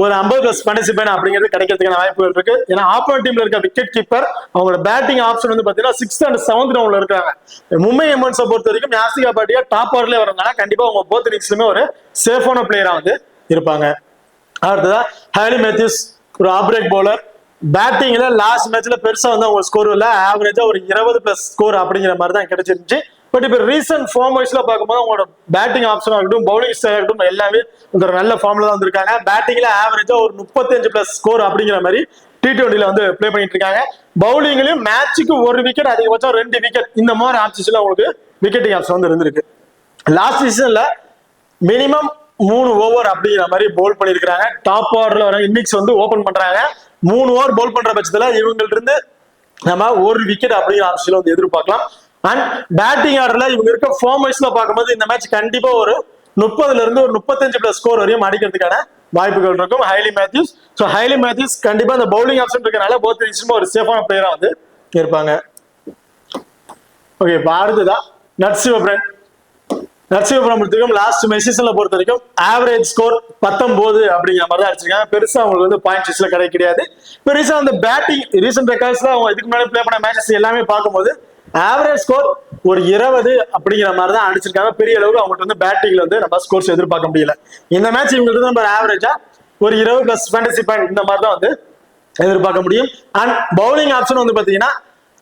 ஒரு 50 பிளஸ் 27 அப்படிங்கிறது கிடைக்கிறதுக்கான வாய்ப்புகள் இருக்கு. ஏன்னா ஆப்போனன்ட் டீம்ல இருக்க விக்கெட் கீப்பர் அவங்களோட பேட்டிங் ஆப்ஷன் வந்து பாத்தீங்கன்னா 6th and 7th ரவுண்ட்ல இருக்காங்க. மும்பை இந்தியன்ஸை பொறுத்த வரைக்கும் யாசிகா பாட்டியா டாப் ஆர்டர்ல வரனால கண்டிப்பா அவங்க போத் இன்னிங்ஸ்லயுமே ஒரு சேஃபான பிளேயரா வந்து இருப்பாங்க. அடுத்ததா ஹைலி மேத்யூஸ் ஒரு ஆப்ரேட் பவுலர். பேட்டிங்ல லாஸ்ட் மேட்ச்ல பெருசா வந்து அவங்க ஸ்கோர் இல்ல, ஆவரேஜா ஒரு 20 பிளஸ் ஸ்கோர் அப்படிங்கிற மாதிரி தான் கிடைச்சிருந்துச்சு. பட் இப்போ ரீசென்ட் ஃபார்ம் வைஸ்ல பார்க்கும்போது அவங்களோட பேட்டிங் ஆப்ஷனா இருக்கட்டும் பவுலிங் ஸ்டைல் இருக்கட்டும் எல்லாமே ஒரு நல்ல ஃபார்ம்ல தான் வந்திருக்காங்க. பேட்டிங்ல ஆவரேஜா ஒரு 35 பிளஸ் ஸ்கோர் அப்படிங்கிற மாதிரி T20 வந்து பிளே பண்ணிட்டு இருக்காங்க. பவுலிங்லயும் மேட்சுக்கு ஒரு விக்கெட் அதிகபட்சம் 2 விக்கெட் இந்த மாதிரி ஆப்ஷன்ஸ்ல அவங்களுக்கு விக்கெட்டிங் ஆப்ஷன் வந்து இருந்திருக்கு. லாஸ்ட் சீசன்ல மினிமம் 3 ஓவர் அப்படிங்கிற மாதிரி பவுல் பண்ணிருக்காங்க. டாப் ஆர்டர்ல வர இன்னிங்ஸ் வந்து ஓபன் பண்றாங்க. 3 ஓவர் பவுல் பண்ற பட்சத்துல இவங்கள்ட்ட இருந்து நம்ம ஒரு விக்கெட் அப்படிங்கிற ஆப்ஷன்ல வந்து எதிர்பார்க்கலாம். அண்ட் பேட்டிங் ஆர்டர்ல இவங்க இருக்க ஃபார்ம் வைஸ்ல பார்க்கும்போது இந்த மேட்ச் கண்டிப்பா ஒரு 30ல இருந்து ஒரு 35 பிளஸ் ஸ்கோர் வரையும் அடிக்கிறதுக்கான வாய்ப்புகள் இருக்கும் Hayley Matthews. So Hayley Matthews கண்டிப்பா இந்த பவுலிங் ஆப்ஷன் இருக்கனால போத் டீம்ஸும் ஒரு சேஃபான பிளேயரா வந்து இருப்பாங்க. ஓகே, இப்போ அடுத்ததான் நட்சிவபுரம். நட்சிவபுரம் பொறுத்தவரைக்கும் லாஸ்ட் சீசன்ல பொறுத்த வரைக்கும் ஆவரேஜ் ஸ்கோர் 19 அப்படிங்கிற மாதிரி தான் அடிச்சிருக்காங்க. பெருசா அவங்களுக்கு வந்து பாயிண்ட் சிஸ்ல கிடைக்க கிடையாது. இப்போ ரீசெண்ட் அந்த பேட்டிங் ரீசெண்ட் ரெக்கார்ட்ஸ்ல அவங்க இதுக்கு முன்னாடி பிளே பண்ண மேட்சஸ் எல்லாமே பார்க்கும்போது ஆவரேஜ் ஸ்கோர் ஒரு 20 அப்படிங்கிற மாதிரி தான் அடிச்சிருக்காங்க. பெரிய அளவுக்கு அவங்களுக்கு வந்து பேட்டிங்ல வந்து நம்ம ஸ்கோர்ஸ் எதிர்பார்க்க முடியல. இந்த மேட்ச் இவங்களுக்கு நம்ம ஆவரேஜா ஒரு 20 பிளஸ் ஃபேண்டசி பாயிண்ட் இந்த மாதிரி தான் வந்து எதிர்பார்க்க முடியும். அண்ட் பவுலிங் ஆப்ஷன் வந்து பாத்தீங்கன்னா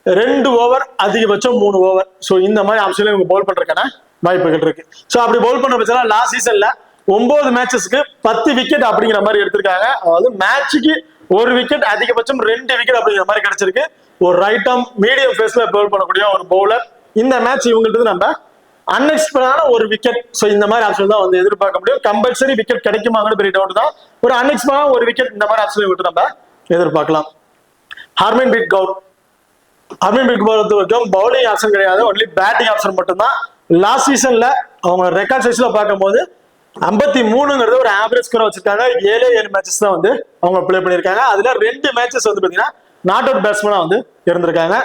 2 ஓவர் அதிகபட்சம் 3 ஓவர். ஸோ இந்த மாதிரி ஆப்ஷன்ல இவங்க பவுல் பண்றதுக்கான வாய்ப்புகள் இருக்கு. ஸோ அப்படி பவுல் பண்ற பட்சம் லாஸ்ட் சீசன்ல 9 மேட்சஸ்க்கு 10 விக்கெட் அப்படிங்கிற மாதிரி எடுத்திருக்காங்க. அதாவது மேட்சுக்கு ஒரு விக்கெட் அதிகபட்சம் 2 விக்கெட் அப்படிங்கிற மாதிரி கிடைச்சிருக்கு. ஒரு ரைட் ஆர்ம் மீடியம் ஃபேஸ்ல பவுல் பண்ணக்கூடிய ஒரு பவுலர். இந்த மேட்ச் இவங்களுக்கு நம்ம அன்எக்ஸ்பெக்டடான ஒரு விக்கெட். ஸோ இந்த மாதிரி ஆப்ஷன் தான் வந்து எதிர்பார்க்க முடியும். கம்பல்சரி விக்கெட் கிடைக்குமாங்கன்னு பெரிய டவுட் தான். ஒரு அன்எக்ஸ்பெக்டடான ஒரு விக்கெட் இந்த மாதிரி ஆப்ஷன் விட்டு நம்ம எதிர்பார்க்கலாம். ஹர்மன்பிரீத் கவுர். ஹர்மன்பிரீத் கவுர் வரைக்கும் பவுலிங் ஆப்ஷன் கிடையாது, ஒன்லி பேட்டிங் ஆப்ஷன் மட்டும்தான். லாஸ்ட் சீசன்ல அவங்க ரெக்கார்ட் சைஸ்ல பார்க்கும்போது 53ங்கிறது ஒரு ஆவரேஜ் ஸ்கோர் வச்சிருக்காங்க. 7 மேட்சஸ் தான் வந்து அவங்க பிளே பண்ணிருக்காங்க. அதுல 2 மேட்சஸ் வந்து பாத்தீங்கன்னா நாட் அவுட் பேட்ஸ்மேனா வந்து இருந்திருக்காங்க.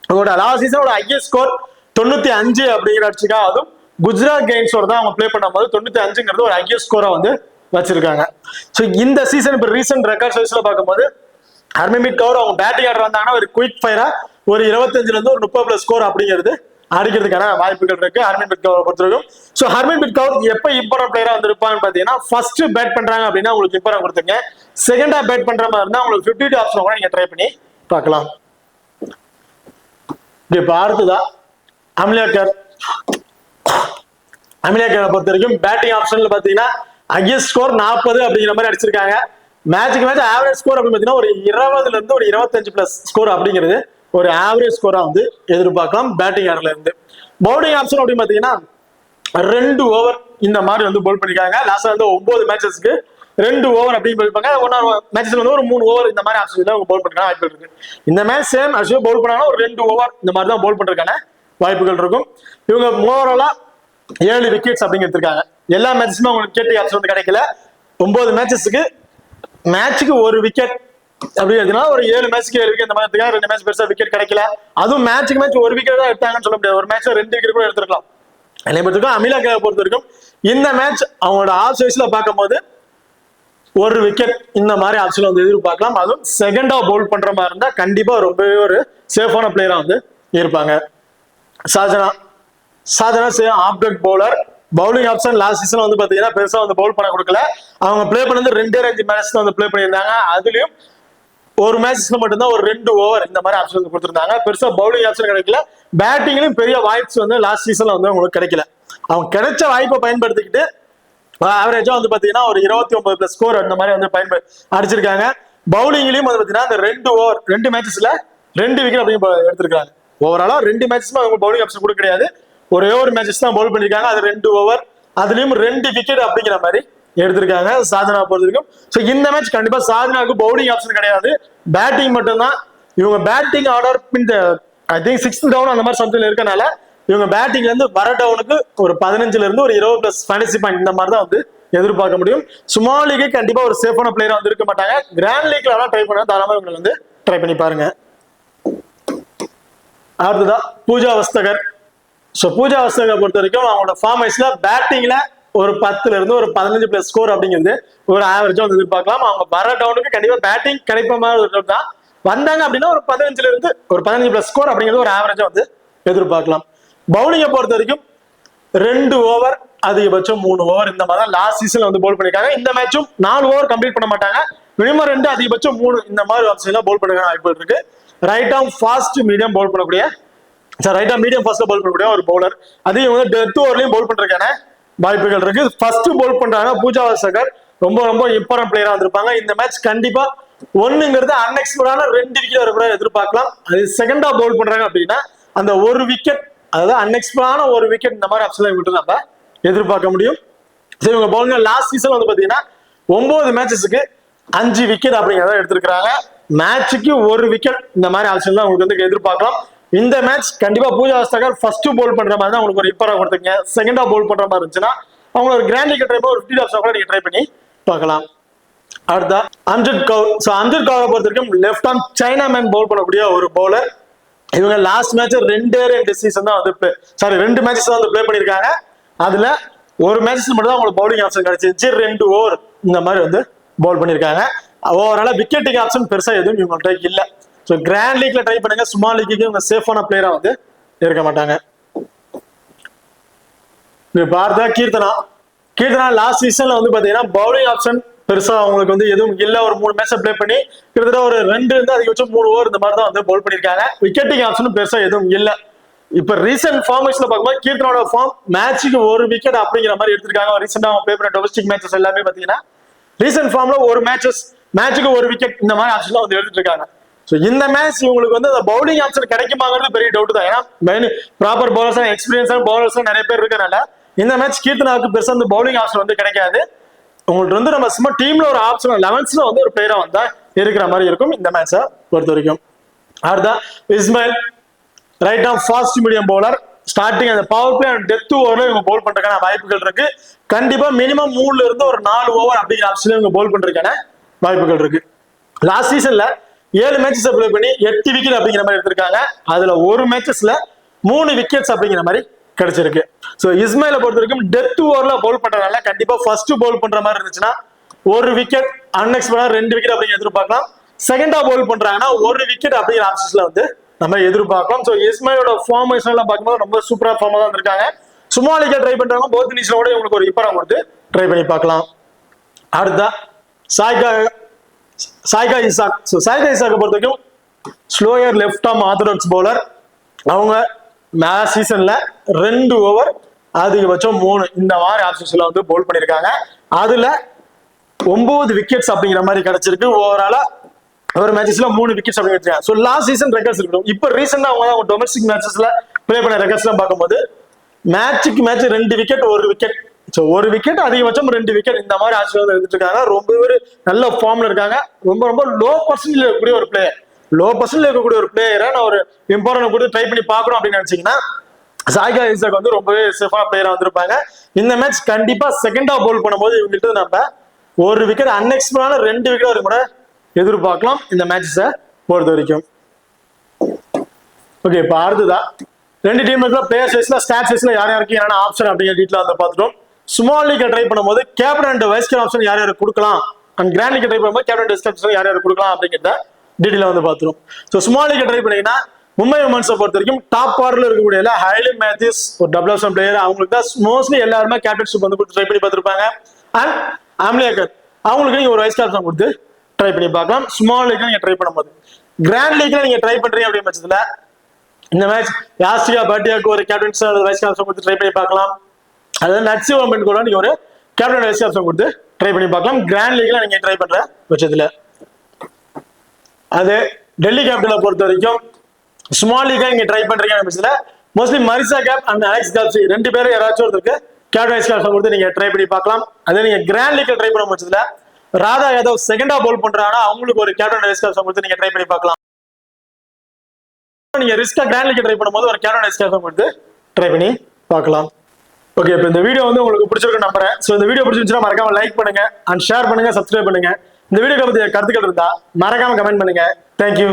அவங்களோட லாஸ்ட் சீசனோட ஹையஸ்ட் ஸ்கோர் 95 அப்படிங்கிற அடிச்சிருக்காங்க. அதுவும் குஜராத் கெயின்ஸோட தான் அவங்க பிளே பண்ணும்போது 95ங்கிறது ஒரு ஹையஸ்ட் ஸ்கோரா வந்து வச்சிருக்காங்க. ஸோ இந்த சீசன் இப்போ ரீசெண்ட் ரெக்கார்ட் சைஸ்ல பார்க்கும்போது ஹர்மன்பிரீத் கவுர் அவங்க பேட்டிங் ஆர்டர் வந்தாங்கன்னா ஒரு குயிக் ஃபயரா ஒரு 25ல இருந்து ஒரு 30 பிளஸ் ஸ்கோர் அப்படிங்கிறது அடிக்கிறதுக்கான வாய்ப்புகள் இருக்கு ஹர்மன்பிரீத் கவுரை பொறுத்தவரைக்கும். ஸோ ஹர்மன்பிரீத் கவுர் எப்போ இம்பார்ட்டன்ட் பிளேயரா வந்து இருப்பாங்கன்னு பாத்தீங்கன்னா ஃபர்ஸ்ட் பேட் பண்றாங்க அப்படின்னா உங்களுக்கு இம்பார்ட்டன்ட் கொடுத்துங்க. செகண்டா பேட் பண்ற மாதிரி இருந்தா உங்களுக்கு 50 ஆப்ஷன் கூட நீங்க ட்ரை பண்ணி பார்க்கலாம். இப்போ அடுத்ததான் அமிலேக்கர். அமிலேக்கரை பொறுத்த வரைக்கும் பேட்டிங் ஆப்ஷன்ல பாத்தீங்கன்னா ஹையஸ்ட் ஸ்கோர் 40 அப்படிங்கிற மாதிரி அடிச்சிருக்காங்க. மேட்சுக்கு மேட்ச் ஆவரேஜ் ஸ்கோர் அப்படின்னு பாத்தீங்கன்னா ஒரு 20ல இருந்து ஒரு 25 பிளஸ் ஸ்கோர் அப்படிங்கிறது ஒரு ஆவரேஜ் ஸ்கோரா வந்து எதிர்பார்க்கலாம் பேட்டிங் ஆர்டர்ல இருந்து. பவுலிங் ஆப்ஷன் அப்படின்னு பாத்தீங்கன்னா 2 ஓவர் இந்த மாதிரி வந்து பவுல் பண்ணிருக்காங்க. லாஸ்ட்ல வந்து 9 மேட்சஸ்க்கு 2 ஓவர் அப்படின்னு போயிருப்பாங்க. 1 மேட்சஸ்ல வந்து ஒரு 3 ஓவர் இந்த மாதிரி ஆப்ஷன்ல பவுல் பண்றாங்க வாய்ப்புகள் இருக்கு. இந்த மேட்ச் சேம் அஷ்யூ பவுல் பண்ணாலும் ஒரு 2 ஓவர் இந்த மாதிரி தான் பவுல் பண்றதுக்கான வாய்ப்புகள் இருக்கும். இவங்க ஓவராலா 7 விக்கெட்ஸ் அப்படிங்க எடுத்திருக்காங்க. எல்லா மேட்சுமே உங்களுக்கு விக்கெட் ஆப்ஷன் வந்து கிடைக்கல. 9 மேட்சுக்கு ஒரு விக்கெட் அப்படி எடுத்தா ஒரு 7 மேட்சுக்கு 7 விக்கெட் இந்த மாதிரி எடுத்துக்காங்க. 2 மேட்ச் பெருசா விக்கெட் கிடைக்கல. அதுவும் மேட்ச் ஒரு விக்கெட் தான் எடுத்தாங்கன்னு சொல்ல முடியாது. ஒரு மேட்ச்ல 2 விக்கெட் கூட எடுத்துருக்கலாம். என்னை பொறுத்தவரைக்கும் அமிலாக்காவை பொறுத்த வரைக்கும் இந்த மேட்ச் அவங்களோட ஆஃப் சைஸ்ல பார்க்கும்போது ஒரு விக்கெட் இந்த மாதிரி ஆப்ஷன்ல வந்து எதிர்பார்க்கலாம். அதுவும் செகண்டா பவுல் பண்ற மாதிரி இருந்தா கண்டிப்பா ரொம்பவே ஒரு சேஃபான பிளேயரா வந்து இருப்பாங்க. Sadhana Aptech bowler. Bowling option last season வந்து பாத்தீங்கன்னா பெருசா வந்து பவுல் பண்ண கொடுக்கல. அவங்க பிளே பண்ணது 2 மேட்ச் தான் வந்து பிளே பண்ணியிருந்தாங்க. அதுலயும் ஒரு மேட்ச்ல மட்டும்தான் ஒரு 2 ஓவர் இந்த மாதிரி ஆப்ஷன் வந்து கொடுத்துருந்தாங்க. பெருசா பவுலிங் ஆப்ஷன் கிடைக்கல. பேட்டிங்லயும் பெரிய வாய்ப்பு வந்து லாஸ்ட் சீசன்ல வந்து அவங்களுக்கு கிடைக்கல. அவங்க கிடைச்ச வாய்ப்பை பயன்படுத்திக்கிட்டு ஆவரேஜா வந்து பாத்தீங்கன்னா ஒரு 29+ ஸ்கோர் அந்த மாதிரி வந்து அடிச்சிருக்காங்க. பவுலிங்லயும் வந்து பாத்தீங்கன்னா அந்த 2 ஓவர் 2 மேட்சஸ்ல 2 விக்கெட் அப்படின்னு எடுத்திருக்காங்க. ஓவராலா 2 மேட்சஸ்மே அவங்க பவுலிங் ஆப்ஷன் கூட கிடையாது. ஒரே ஒரு மேட்சஸ் தான் பவுல் பண்ணிருக்காங்க. அது 2 ஓவர், அதுலயும் 2 விக்கெட் அப்படிங்கிற மாதிரி எடுத்திருக்காங்க சாதனா பொறுத்த வரைக்கும். ஸோ இந்த மேட்ச் கண்டிப்பா சாதனாவுக்கு பவுலிங் ஆப்ஷன் கிடையாது, பேட்டிங் மட்டும்தான். இவங்க பேட்டிங் ஆர்டர் இந்த ஐ திங்க் 6th டவுன் அந்த மாதிரி சம்திங் இருக்கனால இவங்க பேட்டிங்ல இருந்து வர டவுனுக்கு ஒரு 15ல இருந்து ஒரு 20+ ஃபேண்டசி பாயிண்ட் இந்த மாதிரி தான் வந்து எதிர்பார்க்க முடியும். ஸ்மால் லீக்கு கண்டிப்பா ஒரு சேஃபான பிளேயரா வந்து இருக்க மாட்டாங்க. கிராண்ட் லீக்ல எல்லாம் ட்ரை பண்ணா தாராளமா இவங்க வந்து ட்ரை பண்ணி பாருங்க. அடுத்ததா பூஜா வஸ்தகர். ஸோ பூஜா வஸ்தகரை பொறுத்த வரைக்கும் அவங்களோட ஃபார்ம் வைஸ்ல பேட்டிங்ல ஒரு 10ல இருந்து ஒரு 15+ ஸ்கோர் அப்படிங்கிறது ஒரு ஆவரேஜா வந்து எதிர்பார்க்கலாம். அவங்க வர டவுனுக்கு கண்டிப்பா பேட்டிங் கிடைப்ப மாதிரி தான் வந்தாங்க அப்படின்னா ஒரு 15ல இருந்து ஒரு 15+ ஸ்கோர் அப்படிங்கிறது ஒரு ஆவரேஜா வந்து எதிர்பார்க்கலாம். பவுலிங்கை பொறுத்த வரைக்கும் 2 ஓவர் அதிகபட்சம் 3 ஓவர் இந்த மாதிரி தான் லாஸ்ட் சீசன்ல வந்து பவுல் பண்ணிருக்காங்க. இந்த மேட்சும் 4 ஓவர் கம்ப்ளீட் பண்ண மாட்டாங்க. மினிமம் 2 அதிகபட்சம் 3 இந்த மாதிரி ஆப்ஷன்ல பவுல் பண்ணுற வாய்ப்புகள் இருக்கு. ரைட் ஆம் ஃபாஸ்ட் மீடியம் பவுல் பண்ணக்கூடிய ரைட்டா மீடியம் ஃபாஸ்ட்ல பவுல் பண்ணக்கூடிய ஒரு பவுலர். அதையும் வந்து டெத் ஓவர்லயும் பவுல் பண்றதுக்கான வாய்ப்புகள் இருக்கு. ஃபர்ஸ்ட் பவுல் பண்றாங்க பூஜா வஸ்தகர் ரொம்ப ரொம்ப இம்பார்ட்டன்ட் பிளேயரா வந்திருப்பாங்க. இந்த மேட்ச் கண்டிப்பா ஒண்ணுங்கிறது அன்எக்ஸ்பெக்டடான 2 விக்கெட் வர கூட எதிர்பார்க்கலாம். அது செகண்டா பவுல் பண்றாங்க அப்படின்னா அந்த ஒரு விக்கெட், அதாவது அன்எக்ஸ்பெக்டான ஒரு விக்கெட் இந்த மாதிரி ஆப்ஷன்ல விட்டு நம்ம எதிர்பார்க்க முடியும். சரி, இவங்க பவுலிங் லாஸ்ட் சீசன் வந்து பாத்தீங்கன்னா 9 மேட்சஸ்க்கு 5 விக்கெட் அப்படிங்கிறத எடுத்திருக்காங்க. மேட்சுக்கு ஒரு விக்கெட் இந்த மாதிரி ஆப்ஷன் தான் உங்களுக்கு வந்து எதிர்பார்க்கலாம். இந்த மேட்ச் கண்டிப்பா பூஜா வஸ்தகர் ஃபர்ஸ்ட் பவுல் பண்ற மாதிரி தான் உங்களுக்கு ஒரு இப்பரா கொடுத்துருங்க. செகண்டா பவுல் பண்ற மாதிரி இருந்துச்சுன்னா அவங்க ஒரு கிராண்ட் லீக் ட்ரை ஒரு 50 ஆப்ஷன் கூட நீங்க ட்ரை பண்ணி பார்க்கலாம். அடுத்த அம்ஜத் கவுர். ஸோ அம்ஜத் கவுரை பொறுத்த வரைக்கும் left arm chinaman bowl பண்ணக்கூடிய ஒரு பவுலர். இவங்க லாஸ்ட் மேட்ச் 2 சீசன் தான் வந்து 2 மேட்சஸ் தான் வந்து பிளே பண்ணிருக்காங்க. அதுல ஒரு மேட்ச் மட்டும் தான் உங்களுக்கு பவுலிங் ஆப்ஷன் கிடைச்சிருச்சு. 2 ஓவர் இந்த மாதிரி வந்து பவுல் பண்ணிருக்காங்க. ஓவரால விக்கெட்டிங் ஆப்ஷன் பெருசா எதுவும் இவங்கள்ட்ட இல்ல. ஸோ கிராண்ட் லீக்ல ட்ரை பண்ணுங்க. ஸ்மால் லீக்கு இவங்க சேஃபான பிளேயரா வந்து இருக்க மாட்டாங்க. பார்த்தா கீர்த்தனா லாஸ்ட் சீசன்ல வந்து பாத்தீங்கன்னா பவுலிங் ஆப்ஷன் பெருசா அவங்களுக்கு வந்து எதுவும் இல்ல. ஒரு 3 மேட்ச் பிளே பண்ணி கிட்டத்தட்ட ஒரு 2 இருந்து அதிகபட்சம் 3 ஓவர் இந்த மாதிரி தான் வந்து பவுல் பண்ணிருக்காங்க. விக்கெட்டிங் ஆப்ஷனும் பெருசா எதுவும் இல்ல. இப்ப ரீசென்ட் ஃபார்மேஷன்ல பார்க்கும்போது கீர்த்தனோட ஃபார்ம் மேட்சுக்கு ஒரு விக்கெட் அப்படிங்கிற மாதிரி எடுத்திருக்காங்க. ரீசெண்டா அவங்க பிளே பண்ண டொமஸ்டிக் மேட்சஸ் எல்லாமே பாத்தீங்கன்னா ரீசென்ட் ஃபார்ம்ல ஒரு மேட்சுக்கு ஒரு விக்கெட் இந்த மாதிரி ஆப்ஷன் வந்து எடுத்துட்டு இருக்காங்க. ஸோ இந்த மேட்ச் இவங்களுக்கு வந்து அந்த பவுலிங் ஆப்ஷன் கிடைக்குமாங்கிறது பெரிய டவுட் தான். ஏன்னா மெயின் ப்ராப்பர் பவுலர்ஸ் எக்ஸ்பீரியன்ஸான பவுலர்ஸ் நிறைய பேர் இருக்கனால இந்த மேட்ச் கீர்த்தனாவுக்கு பெருசா அந்த பவுலிங் ஆப்ஷன் வந்து கிடைக்காது. உங்களுக்கு வந்து நம்ம சும்மா டீம்ல ஒரு ஆப்ஷன் 11th வந்து ஒரு பிளேயரா வந்தா இருக்கிற மாதிரி இருக்கும் இந்த மேட்சை பொறுத்த வரைக்கும். அடுத்த இஸ்மாயில் ரைட் ஆம் ஃபாஸ்ட் மீடியம் பவுலர். ஸ்டார்டிங் அந்த பவர் பிளே அண்ட் டெத் ஓவர்ல இவங்க பவுல் பண்றதுக்கான வாய்ப்புகள் இருக்கு. கண்டிப்பா மினிமம் 3ல இருந்து ஒரு 4 ஓவர் அப்படிங்கிற ஆப்ஷன்ல இவங்க பவுல் பண்றதுக்கான வாய்ப்புகள் இருக்கு. லாஸ்ட் சீசன்ல 7 மேட்சஸ் பிளே பண்ணி 8 விக்கெட் அப்படிங்கிற மாதிரி எடுத்திருக்காங்க. அதுல ஒரு மேட்சஸ்ல 3 விக்கெட்ஸ் அப்படிங்கிற மாதிரி கிடைச்சிருக்கு. சோ இஸ்மாயில பொறுத்த வரைக்கும் டெத் ஓவர்ல பவுல் பண்றதுனால கண்டிப்பா ஃபர்ஸ்ட் பவுல் பண்ற மாதிரி இருந்துச்சுன்னா ஒரு விக்கெட் அன்எக்ஸ்பெக்டடா 2 விக்கெட் அப்படிங்கிற எதிர்பார்க்கலாம். செகண்டா பவுல் பண்றாங்கன்னா ஒரு விக்கெட் அப்படிங்கிற ஆப்ஷன்ஸ்ல வந்து நம்ம எதிர்பார்க்கலாம். சோ இஸ்மாயிலோட ஃபார்மேஷன் எல்லாம் பார்க்கும்போது ரொம்ப சூப்பரா ஃபார்மா தான் இருக்காங்க. சும்மா லீக்கா ட்ரை பண்றாங்க. போத் நீஸ்ல கூட உங்களுக்கு ஒரு இப்பரா கொடுத்து ட்ரை பண்ணி பார்க்கலாம். அடுத்த சாய்கா இசாக். ஸோ சாய்கா இசாக்கை பொறுத்த வரைக்கும் slower left arm orthodox bowler. அவங்க மேட்ச் சீசன்ல 2 ஓவர் அதிகபட்சம் 3 இந்த மாதிரி ஆப்ஷன்ஸ்ல வந்து பவுல் பண்ணிருக்காங்க. அதுல 9 விக்கெட்ஸ் அப்படிங்கிற மாதிரி கிடைச்சிருக்கு. ஓவராலா ஒரு மேட்சஸ்ல 3 விக்கெட்ஸ் அப்படி வச்சிருக்காங்க. ஸோ லாஸ்ட் சீசன் ரெக்கார்ட்ஸ் இருக்கட்டும். இப்போ ரீசெண்டா அவங்க டொமஸ்டிக் மேட்சஸ்ல பிளே பண்ண ரெக்கார்ட்ஸ் எல்லாம் பார்க்கும்போது மேட்சுக்கு மேட்ச் 2 விக்கெட் 1 விக்கெட். ஸோ ஒரு விக்கெட் அதிகபட்சம் 2 விக்கெட் இந்த மாதிரி ஆட்சியில் எடுத்துட்டு இருக்காங்க. ரொம்பவே நல்ல ஃபார்ம்ல இருக்காங்க. ரொம்ப ரொம்ப லோ பர்சன்டேஜ் இருக்கக்கூடிய ஒரு பிளேயர். லோ பர்சன்டேஜ் இருக்கக்கூடிய ஒரு பிளேயரை நான் ஒரு இம்பார்ட்டன்ட் கொடுத்து ட்ரை பண்ணி பார்க்கணும் அப்படின்னு நினைச்சீங்கன்னா சாய்கா இசாக் வந்து ரொம்பவே சேஃபான பிளேயரா வந்திருப்பாங்க. இந்த மேட்ச் கண்டிப்பா செகண்டா பவுல் பண்ணும்போது இவங்ககிட்ட நம்ம ஒரு விக்கெட் அன்எக்ஸ்பெக்டான 2 விக்கெட் வரைக்கும் கூட எதிர்பார்க்கலாம் இந்த மேட்சஸை பொறுத்த வரைக்கும். ஓகே, இப்போ அடுத்ததா ரெண்டு டீமுக்குள்ள பிளேயர் சைஸ்ல ஸ்டாட் சைஸ்ல யார் யாருக்கு என்னென்ன ஆப்ஷன் அப்படிங்கிற டீட்டெயில் வந்து பார்த்துட்டோம். ஸ்மால் லீக் ட்ரை பண்ணும்போது captain and vice captain option யார் யாருக்கு கொடுக்கலாம், அண்ட் கிராண்ட் லீக் ட்ரை பண்ணும்போது கேப்டன் வைஸ் கேப்டன் யார் யாருக்கு கொடுக்கலாம் அப்படிங்கிறத டீட்டெயில் வந்து பார்த்துரும். ஸோ ஸ்மால் லீக் ட்ரை பண்ணீங்கன்னா மும்பை உமன்ஸை பொறுத்த வரைக்கும் டாப் ஆர்டர்ல இருக்கக்கூடிய ஹைலி மேத்யூஸ் ஒரு டபுள் ஆப்ஷன் பிளேயர், அவங்களுக்கு தான் மோஸ்ட்லி எல்லாருமே கேப்டன்ஷிப் வந்து கொடுத்து ட்ரை பண்ணி பார்த்துருப்பாங்க. அண்ட் ஆம்லியாக்கர் அவங்களுக்கு நீங்க ஒரு வைஸ் கேப்டன் கொடுத்து ட்ரை பண்ணி பார்க்கலாம் ஸ்மால் லீக்ல நீங்க ட்ரை பண்ணும்போது. கிராண்ட் லீக்ல நீங்க ட்ரை பண்றீங்க அப்படிங்கிற பட்சத்துல இந்த மேட்ச் யாஸ்டிகா பட்டியாக்கு ஒரு கேப்டன்ஸ் வைஸ் கேப்டன் கொடுத்து ட்ரை பண்ணி பார்க்கலாம். அதாவது நட்சி ஓமென் கூட நீங்க ஒரு கேப்டன் வைஸ் கேப்டன் கொடுத்து ட்ரை பண்ணி பார்க்கலாம் கிராண்ட் லீக்ல நீங்க ட்ரை பண்ற பட்சத்துல. அது டெல்லி கேபிட்டலை பொறுத்த வரைக்கும் ஸ்மால் லீக்கா நீங்க ட்ரை பண்றீங்க பட்சத்துல mostly Marizanne Kapp and Alice Capsey ரெண்டு பேரும் யாராச்சும் ஒருத்தருக்கு கேப்டன் வைஸ் கேப்டன் கொடுத்து நீங்க ட்ரை பண்ணி பார்க்கலாம். அதே நீங்க கிராண்ட் லீக்ல ட்ரை பண்ண பட்சத்துல ராதா யாதவ் செகண்டா பவுல் பண்றாங்கன்னா அவங்களுக்கு ஒரு கேப்டன் வைஸ் கேப்டன் கொடுத்து நீங்க ட்ரை பண்ணி பார்க்கலாம். நீங்க ரிஸ்கா கிராண்ட் லீக் ட்ரை பண்ணும்போது ஒரு கேப்டன் வைஸ் கேப்டன் கொடுத்து ட்ரை பண்ணி பார்க்கலாம். ஓகே, இப்போ இந்த வீடியோ வந்து உங்களுக்கு பிடிச்சிருக்கு நம்புறேன். ஸோ இந்த வீடியோ பிடிச்சிருந்துச்சுன்னா மறக்காம லைக் பண்ணுங்க அண்ட் ஷேர் பண்ணுங்க, சப்ஸ்கிரைப் பண்ணுங்க. இந்த வீடியோ பத்தி கருத்துக்கள் இருந்தா மறக்காம கமெண்ட் பண்ணுங்க. தேங்க்யூ.